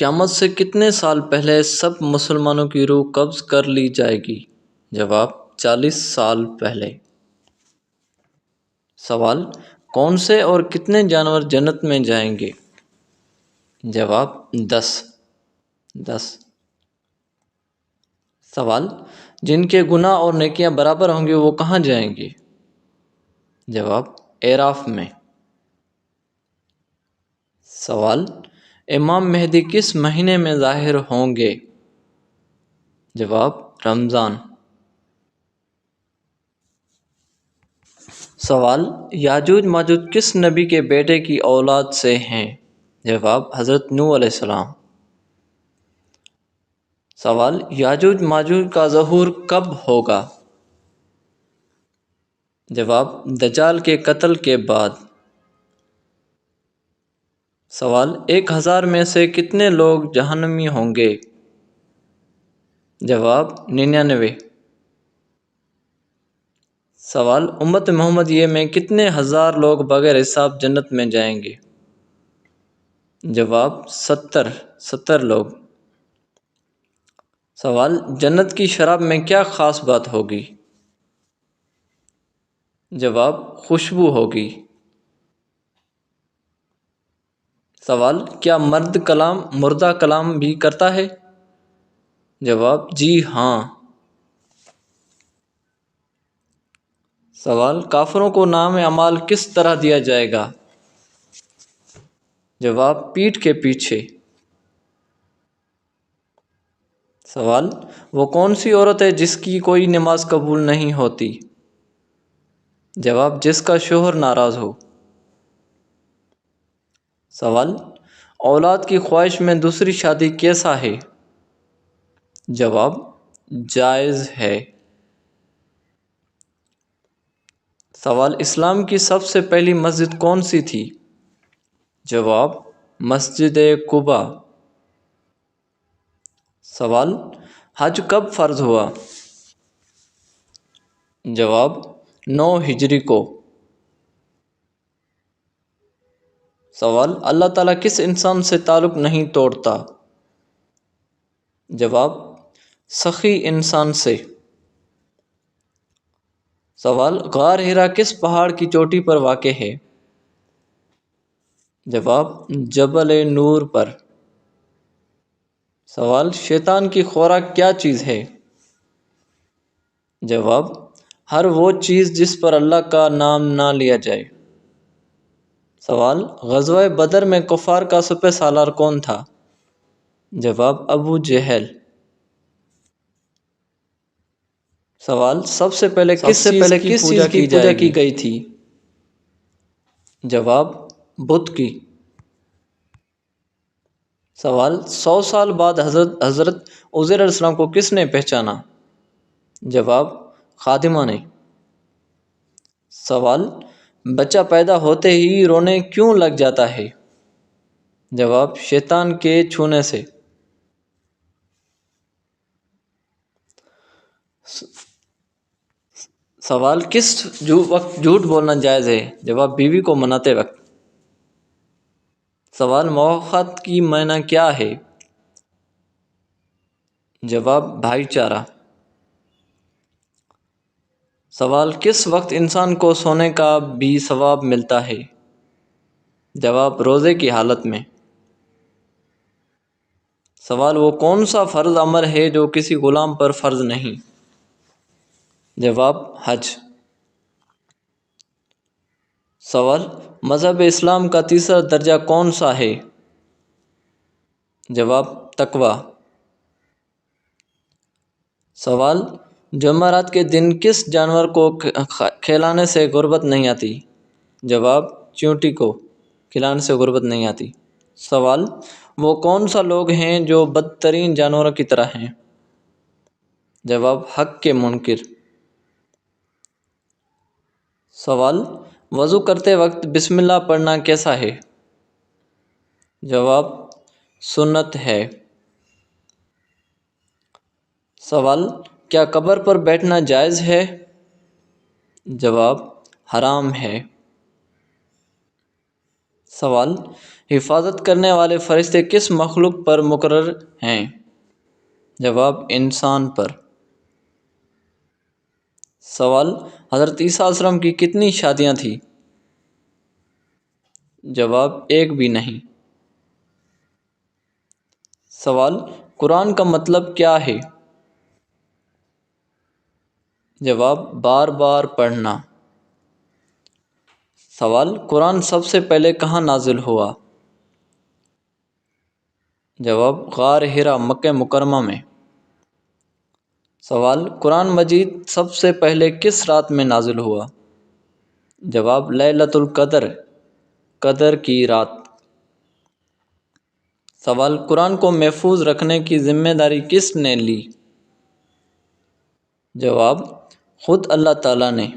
قیامت سے کتنے سال پہلے سب مسلمانوں کی روح قبض کر لی جائے گی؟ جواب: 40 سال پہلے۔ سوال: کون سے اور کتنے جانور جنت میں جائیں گے؟ جواب: 10۔ سوال: جن کے گناہ اور نیکیاں برابر ہوں گے وہ کہاں جائیں گے؟ جواب: اعراف میں۔ سوال: امام مہدی کس مہینے میں ظاہر ہوں گے؟ جواب: رمضان۔ سوال: یاجوج ماجوج کس نبی کے بیٹے کی اولاد سے ہیں؟ جواب: حضرت نوح علیہ السلام۔ سوال: یاجوج ماجوج کا ظہور کب ہوگا؟ جواب: دجال کے قتل کے بعد۔ سوال: 1000 میں سے کتنے لوگ جہنمی ہوں گے؟ جواب: 99۔ سوال: امت محمدیہ میں کتنے ہزار لوگ بغیر حساب جنت میں جائیں گے؟ جواب: 70 لوگ۔ سوال: جنت کی شراب میں کیا خاص بات ہوگی؟ جواب: خوشبو ہوگی۔ سوال: کیا مرد کلام مردہ کلام بھی کرتا ہے؟ جواب: جی ہاں۔ سوال: کافروں کو نام اعمال کس طرح دیا جائے گا؟ جواب: پیٹھ کے پیچھے۔ سوال: وہ کون سی عورت ہے جس کی کوئی نماز قبول نہیں ہوتی؟ جواب: جس کا شوہر ناراض ہو۔ سوال: اولاد کی خواہش میں دوسری شادی کیسا ہے؟ جواب: جائز ہے۔ سوال: اسلام کی سب سے پہلی مسجد کون سی تھی؟ جواب: مسجد قباء۔ سوال: حج کب فرض ہوا؟ جواب: 9 ہجری کو۔ سوال: اللہ تعالیٰ کس انسان سے تعلق نہیں توڑتا؟ جواب: سخی انسان سے۔ سوال: غار حرا کس پہاڑ کی چوٹی پر واقع ہے؟ جواب: جبل نور پر۔ سوال: شیطان کی خوراک کیا چیز ہے؟ جواب: ہر وہ چیز جس پر اللہ کا نام نہ لیا جائے۔ سوال: غزوہ بدر میں کفار کا سپہ سالار کون تھا؟ جواب: ابو جہل۔ سوال: سب سے پہلے کس چیز کی پوجا کی گئی تھی؟ جواب: بت کی۔ سوال: 100 سال بعد حضرت عزیر علیہ السلام کو کس نے پہچانا؟ جواب: خادمہ نے۔ سوال: بچہ پیدا ہوتے ہی رونے کیوں لگ جاتا ہے؟ جواب: شیطان کے چھونے سے۔ سوال: کس وقت جھوٹ بولنا جائز ہے؟ جواب: بیوی کو مناتے وقت۔ سوال: مواخات کی معنی کیا ہے؟ جواب: بھائی چارہ۔ سوال: کس وقت انسان کو سونے کا بھی ثواب ملتا ہے؟ جواب: روزے کی حالت میں۔ سوال: وہ کون سا فرض عمل ہے جو کسی غلام پر فرض نہیں؟ جواب: حج۔ سوال: مذہب اسلام کا تیسرا درجہ کون سا ہے؟ جواب: تقویٰ۔ سوال: جمعرات کے دن کس جانور کو کھلانے سے غربت نہیں آتی؟ جواب: چیونٹی کو کھلانے سے غربت نہیں آتی۔ سوال: وہ کون سا لوگ ہیں جو بدترین جانوروں کی طرح ہیں؟ جواب: حق کے منکر۔ سوال: وضو کرتے وقت بسم اللہ پڑھنا کیسا ہے؟ جواب: سنت ہے۔ سوال: کیا قبر پر بیٹھنا جائز ہے؟ جواب: حرام ہے۔ سوال، حفاظت کرنے والے فرشتے کس مخلوق پر مقرر ہیں؟ جواب، انسان پر۔ سوال، حضرت عیسیٰ علیہ السلام کی کتنی شادیاں تھیں؟ جواب، ایک بھی نہیں۔ سوال، قرآن کا مطلب کیا ہے؟ جواب، بار بار پڑھنا۔ سوال، قرآن سب سے پہلے کہاں نازل ہوا؟ جواب، غار حرا، مکہ مکرمہ میں۔ سوال، قرآن مجید سب سے پہلے کس رات میں نازل ہوا؟ جواب، لیلۃ القدر، قدر کی رات۔ سوال، قرآن کو محفوظ رکھنے کی ذمہ داری کس نے لی؟ جواب، خود اللہ تعالیٰ نے۔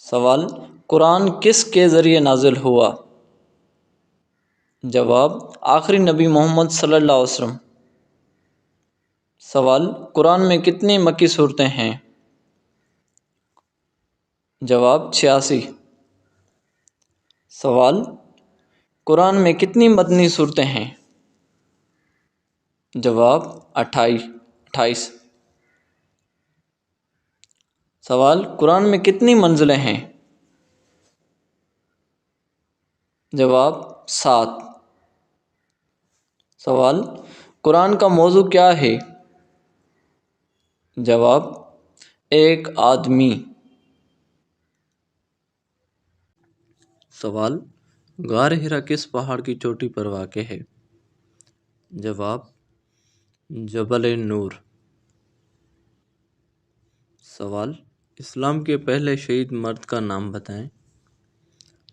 سوال، قرآن کس کے ذریعے نازل ہوا؟ جواب، آخری نبی محمد صلی اللہ علیہ وسلم۔ سوال، قرآن میں کتنی مکی صورتیں ہیں؟ جواب، 86۔ سوال، قرآن میں کتنی مدنی صورتیں ہیں؟ جواب، 28۔ سوال، قرآن میں کتنی منزلیں ہیں؟ جواب، 7۔ سوال، قرآن کا موضوع کیا ہے؟ جواب، ایک آدمی۔ سوال، غار حرا کس پہاڑ کی چوٹی پر واقع ہے؟ جواب، جبل نور۔ سوال، اسلام کے پہلے شہید مرد کا نام بتائیں۔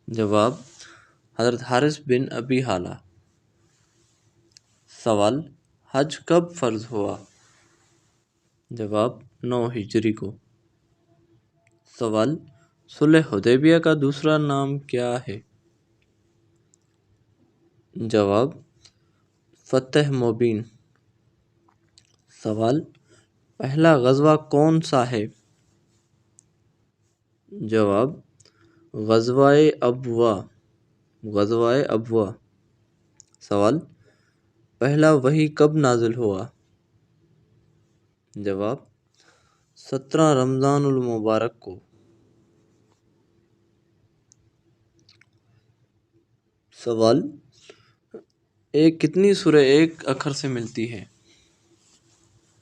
جواب، حضرت حارث بن ابی حالہ۔ سوال، حج کب فرض ہوا؟ جواب، 9 ہجری کو۔ سوال، صلح حدیبیہ کا دوسرا نام کیا ہے؟ جواب، فتح مبین۔ سوال، پہلا غزوہ کون سا ہے؟ جواب، غزوہ ابواء۔ سوال، پہلا وحی کب نازل ہوا؟ جواب، 17 رمضان المبارک کو۔ سوال، ایک کتنی سورہ ایک اکھر سے ملتی ہے؟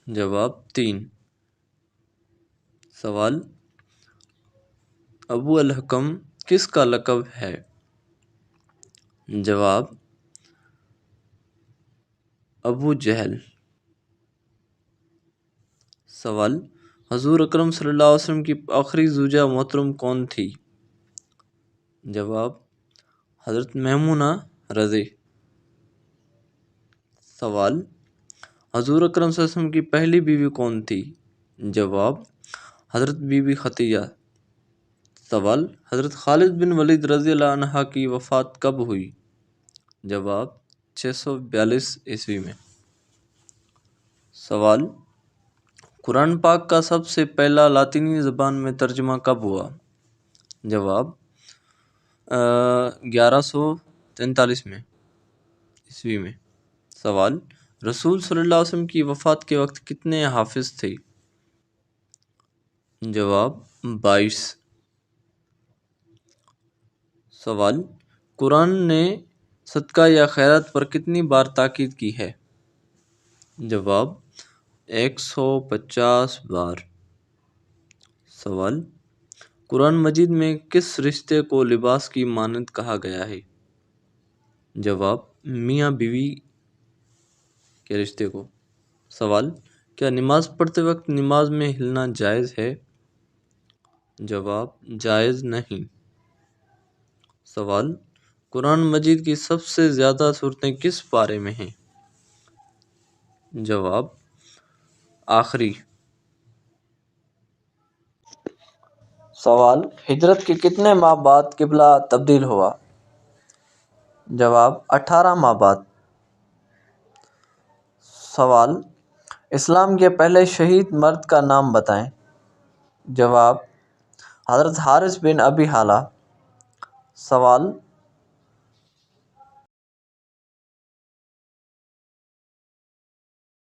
جواب، 3۔ سوال، ابو الحکم کس کا لقب ہے؟ جواب، ابو جہل۔ سوال، حضور اکرم صلی اللہ علیہ وسلم کی آخری زوجہ محترم کون تھی؟ جواب، حضرت میمونہ رضی۔ سوال، حضور اکرم صلی اللہ علیہ وسلم کی پہلی بیوی کون تھی؟ جواب، حضرت بی بی خدیجہ۔ سوال، حضرت خالد بن ولید رضی اللہ عنہ کی وفات کب ہوئی؟ جواب، 642 عیسوی میں۔ سوال، قرآن پاک کا سب سے پہلا لاطینی زبان میں ترجمہ کب ہوا؟ جواب، 1143 میں عیسوی میں۔ سوال، رسول صلی اللہ علیہ وسلم کی وفات کے وقت کتنے حافظ تھے؟ جواب، 22۔ سوال، قرآن نے صدقہ یا خیرات پر کتنی بار تاکید کی ہے؟ جواب، 150 بار۔ سوال، قرآن مجید میں کس رشتے کو لباس کی مانند کہا گیا ہے؟ جواب، میاں بیوی کے رشتے کو۔ سوال، کیا نماز پڑھتے وقت نماز میں ہلنا جائز ہے؟ جواب، جائز نہیں۔ سوال، قرآن مجید کی سب سے زیادہ صورتیں کس پارے میں ہیں؟ جواب، آخری۔ سوال، ہجرت کے کتنے ماہ بعد قبلہ تبدیل ہوا؟ جواب، 18 ماہ بعد۔ سوال، اسلام کے پہلے شہید مرد کا نام بتائیں۔ جواب، حضرت حارث بن ابی حالہ۔ سوال